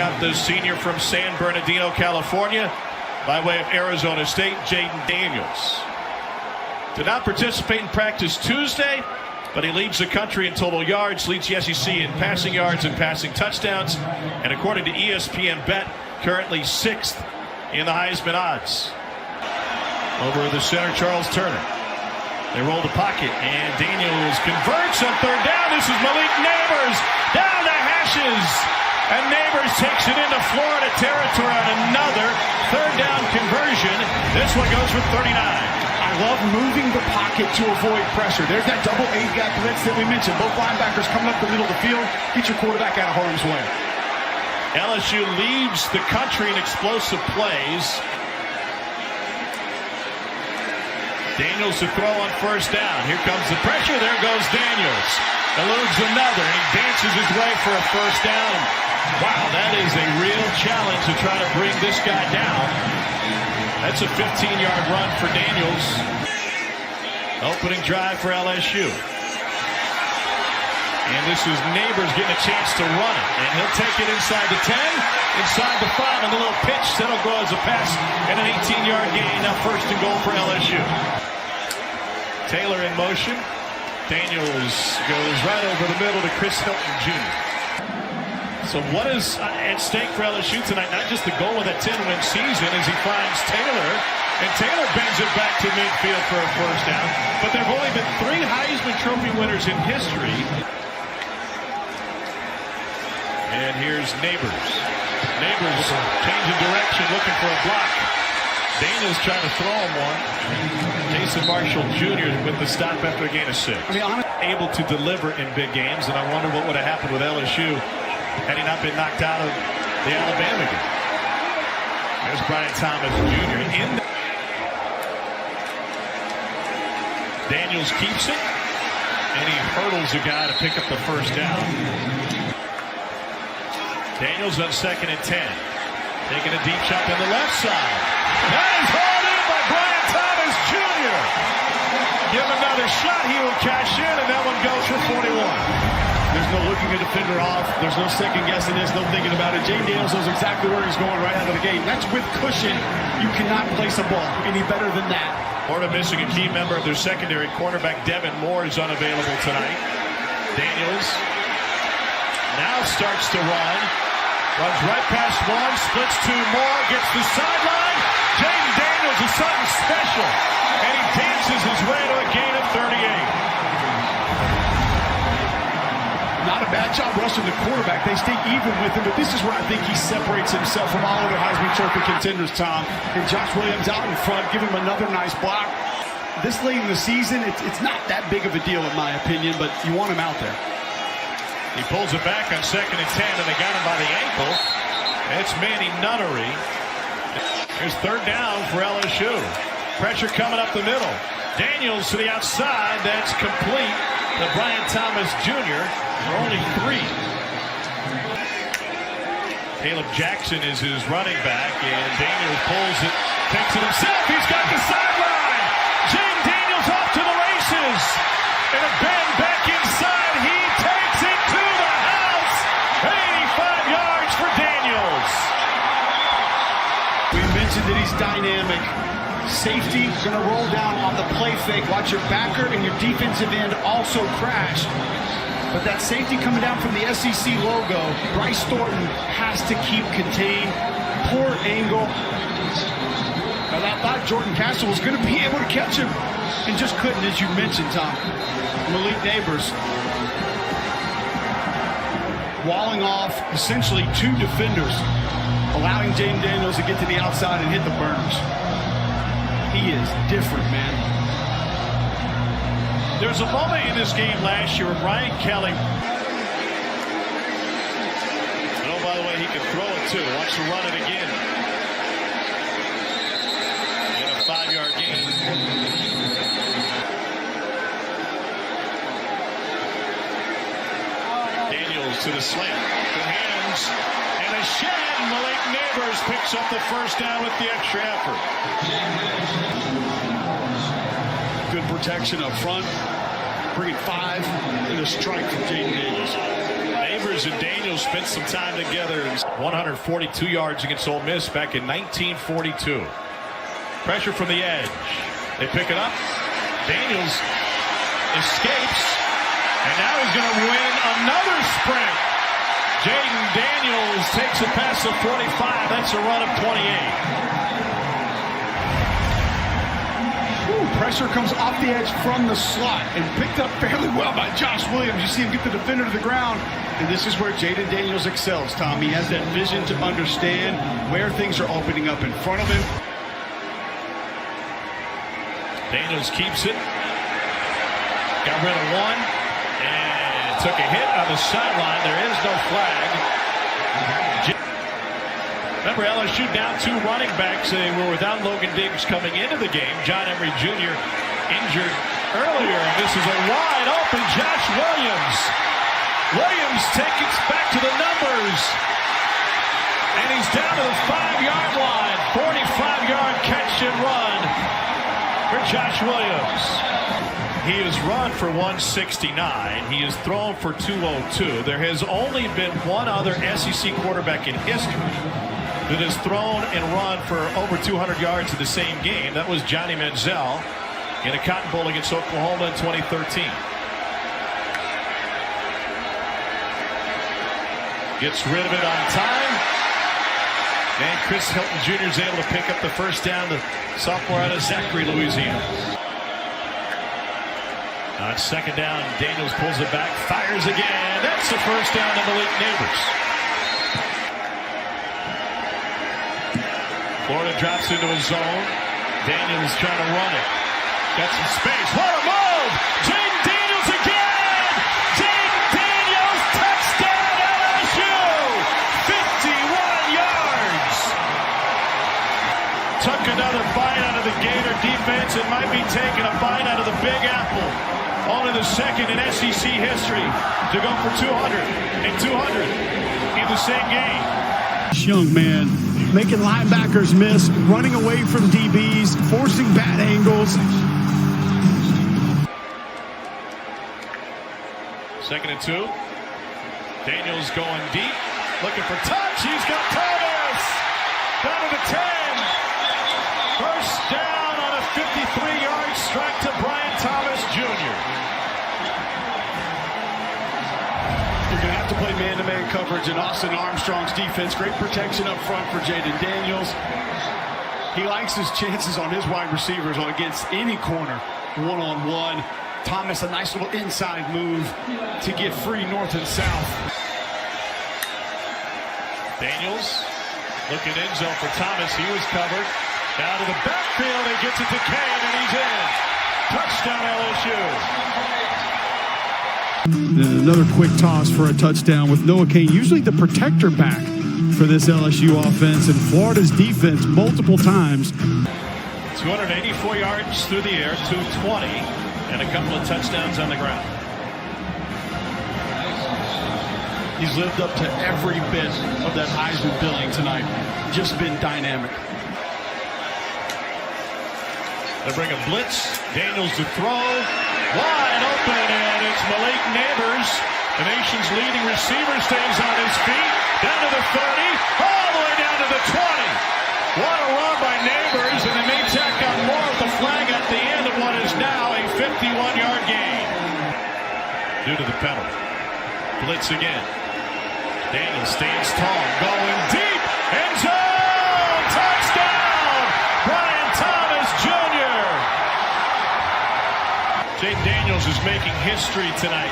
out the senior from San Bernardino, California, by way of Arizona State, Jayden Daniels. Did not participate in practice Tuesday, but he leads the country in total yards, leads the SEC in passing yards and passing touchdowns, and according to ESPN Bet, currently 6th in the Heisman odds. Over the center, Charles Turner. They roll the pocket, and Daniels converts on third down. This is Malik Neighbors down the hashes, and Neighbors takes it into Florida territory on another third down conversion. This one goes for 39. I love moving the pocket to avoid pressure. There's that double A-gap blitz that we mentioned. Both linebackers coming up the middle of the field. Get your quarterback out of harm's way. LSU leads the country in explosive plays. Daniels to throw on first down. Here comes the pressure. There goes Daniels. Eludes another, and he dances his way for a first down. Wow, that is a real challenge to try to bring this guy down. That's a 15-yard run for Daniels. Opening drive for LSU. And this is Neighbors getting a chance to run it. And he'll take it inside the 10, inside the 5, and the little pitch that'll go as a pass and an 18-yard gain. Now first and goal for LSU. Taylor in motion. Daniels goes right over the middle to Chris Hilton Jr. So what is at stake for LSU tonight? Not just the goal of that 10-win season as he finds Taylor, and Taylor bends it back to midfield for a first down. But there have only been 3 Heisman Trophy winners in history. And here's Neighbors. Neighbors changing direction, looking for a block. Daniels trying to throw him one. Jason Marshall Jr. with the stop after a gain of 6. Able to deliver in big games, and I wonder what would have happened with LSU had he not been knocked out of the Alabama game. There's Brian Thomas Jr. Daniels keeps it, and he hurdles a guy to pick up the first down. Daniels on 2nd and 10. Taking a deep shot on the left side. That is hauled in by Brian Thomas Jr. Give him another shot, he will cash in, and that one goes for 41. There's no looking a defender off. There's no second guessing this, no thinking about it. Jayden Daniels knows exactly where he's going right out of the gate. That's with cushion. You cannot place a ball any better than that. Florida missing a key member of their secondary. Cornerback Devin Moore is unavailable tonight. Daniels now starts to run. Runs right past one, splits 2 more, gets the sideline. Jayden Daniels is something special, and he dances his way to a gain of 38. Not a bad job rushing the quarterback. They stay even with him, but this is where I think he separates himself from all other Heisman Trophy contenders, Tom. And Josh Williams out in front, give him another nice block. This late in the season, it's not that big of a deal in my opinion, but you want him out there. He pulls it back on 2nd and 10, and they got him by the ankle. It's Manny Nunnery. Here's third down for LSU. Pressure coming up the middle. Daniels to the outside. That's complete to Brian Thomas Jr. for only 3. Caleb Jackson is his running back, and Daniels pulls it, takes it himself. He's got the sideline. Jayden Daniels off to the races. And a bend back inside. He takes it to the house. 85 yards for Daniels. We mentioned that he's dynamic. Safety going to roll down on the play fake. Watch your backer and your defensive end also crash. But that safety coming down from the SEC logo, Bryce Thornton has to keep contained. Poor angle. And I thought Jordan Castle was going to be able to catch him, and just couldn't, as you mentioned, Tom. Malik Neighbors walling off essentially 2 defenders, allowing Jayden Daniels to get to the outside and hit the burners. He is different, man. There's a moment in this game last year where Brian Kelly. Oh, by the way, he can throw it too. Wants to run it again. And a 5-yard gain. Daniels to the slant. Good hands. And a shot. Malik Neighbors picks up the first down with the extra effort. Good protection up front. Bring it 5 and a strike from Jayden Daniels. Neighbors and Daniels spent some time together. 142 yards against Ole Miss back in 1942. Pressure from the edge. They pick it up. Daniels escapes. And now he's going to win another sprint. Jayden Daniels takes it past the 45. That's a run of 28. Pressure comes off the edge from the slot and picked up fairly well by Josh Williams. You see him get the defender to the ground, and this is where Jayden Daniels excels, Tom. He has that vision to understand where things are opening up in front of him. Daniels keeps it. Got rid of one and took a hit on the sideline. There is no flag. Remember, LSU down 2 running backs. They were without Logan Diggs coming into the game. John Emery Jr. injured earlier. And this is a wide open Josh Williams. Williams takes it back to the numbers. And he's down to the 5-yard line. 45-yard catch and run for Josh Williams. He has run for 169. He has thrown for 202. There has only been one other SEC quarterback in history that has thrown and run for over 200 yards in the same game. That was Johnny Manziel in a Cotton Bowl against Oklahoma in 2013. Gets rid of it on time. And Chris Hilton Jr. is able to pick up the first down, the sophomore out of Zachary, Louisiana. On second down, Daniels pulls it back, fires again. That's the first down to Malik Neighbors. Florida drops into a zone. Daniels trying to run it. Got some space. What a move! Jayden Daniels again! Jayden Daniels, touchdown LSU! 51 yards! Took another bite out of the Gator defense and might be taking a bite out of the Big Apple. Only the second in SEC history to go for 200 and 200 in the same game. Young man making linebackers miss, running away from DBs, forcing bad angles. Second and 2. Daniels going deep, looking for touch. He's got Thomas down to the 10. First down on a 53-yard strike to Brian Thomas Jr. You're going to have to play man-to-man coverage in Austin Armstrong's defense. Great protection up front for Jayden Daniels. He likes his chances on his wide receivers on against any corner, one-on-one. Thomas, a nice little inside move to get free north and south. Daniels looking end zone for Thomas. He was covered. Down to the backfield. He gets it to Kane, and he's in. Touchdown LSU. Another quick toss for a touchdown with Noah Kane, usually the protector back for this LSU offense, and Florida's defense multiple times. 284 yards through the air, 220, and a couple of touchdowns on the ground. He's lived up to every bit of that Heisman billing tonight. Just been dynamic. They bring a blitz. Daniels to throw. Wide open, and it's Malik Neighbors. The nation's leading receiver stays on his feet. Down to the 30. All the way down to the 20. What a run by Neighbors, and they may tack on more with the flag at the end of what is now a 51-yard gain. Due to the penalty. Blitz again. Daniels stands tall, going deep. End zone! Touchdown! Brian Thomas Jr. Jayden Daniels is making history tonight.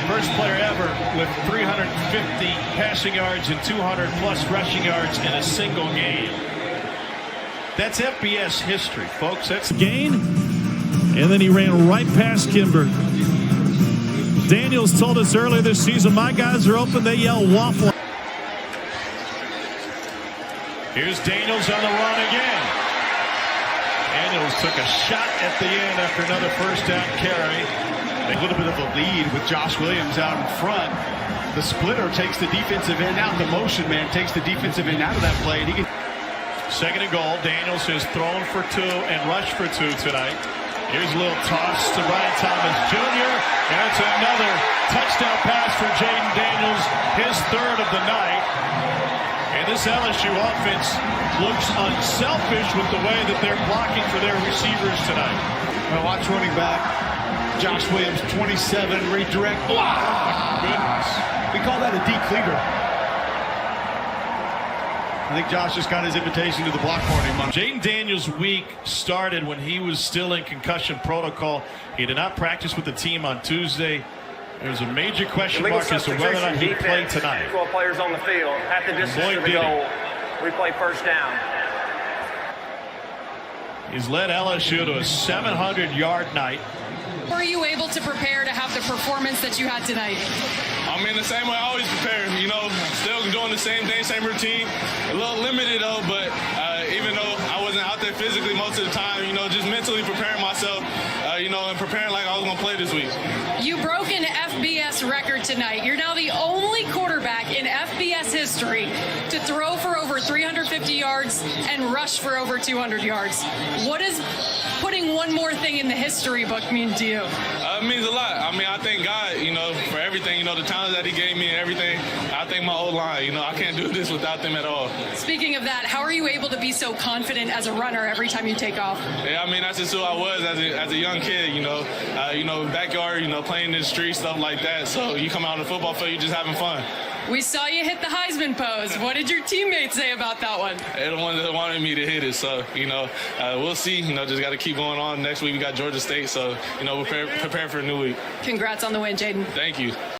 First player ever with 350 passing yards and 200-plus rushing yards in a single game. That's FBS history, folks. That's gain, and then he ran right past Kimber. Daniels told us earlier this season, my guys are open, they yell waffle. Here's Daniels on the run again. Daniels took a shot at the end after another first down carry. A little bit of a lead with Josh Williams out in front. The splitter takes the defensive end out. The motion man takes the defensive end out of that play. And he can... Second and goal. Daniels has thrown for 2 and rushed for 2 tonight. Here's a little toss to Brian Thomas Jr. And it's another touchdown pass for Jayden Daniels, his third of the night. And this LSU offense looks unselfish with the way that they're blocking for their receivers tonight. Well, watch running back. Josh Williams, 27, redirect. Wow. Goodness. We call that a decleater. I think Josh just got his invitation to the block party Monday. Jayden Daniels' week started when he was still in concussion protocol. He did not practice with the team on Tuesday. There's a major question mark as to whether or not he'd play tonight. 12 players on the field at the distance of the goal. We play first down. He's led LSU to a 700-yard night. Were you able to prepare to have the performance that you had tonight? I mean, the same way I always prepare, you know, still doing the same thing, same routine. A little limited, though, but even though I wasn't out there physically most of the time, you know, just mentally preparing myself, you know, and preparing like I was going to play this week. You broke an FBS record tonight. You're now the only quarterback in FBS history to throw for over 350 yards and rush for over 200 yards. What does putting one more thing in the history book mean to you? It means a lot. I mean, I thank God, you know, for everything, you know, the talent that he gave me and everything. I thank my O-line. You know, I can't do this without them at all. Speaking of that, how are you able to be so confident as a runner every time you take off? Yeah, I mean, that's just who I was as a young kid, you know, backyard, you know, playing in the street, stuff like that. So you come out on the football field, you're just having fun. We saw you hit the Heisman pose. What did your teammates say about that one? They're the ones that wanted me to hit it. So, you know, we'll see. You know, just got to keep going on. Next week we got Georgia State. So, you know, we're preparing for a new week. Congrats on the win, Jayden. Thank you.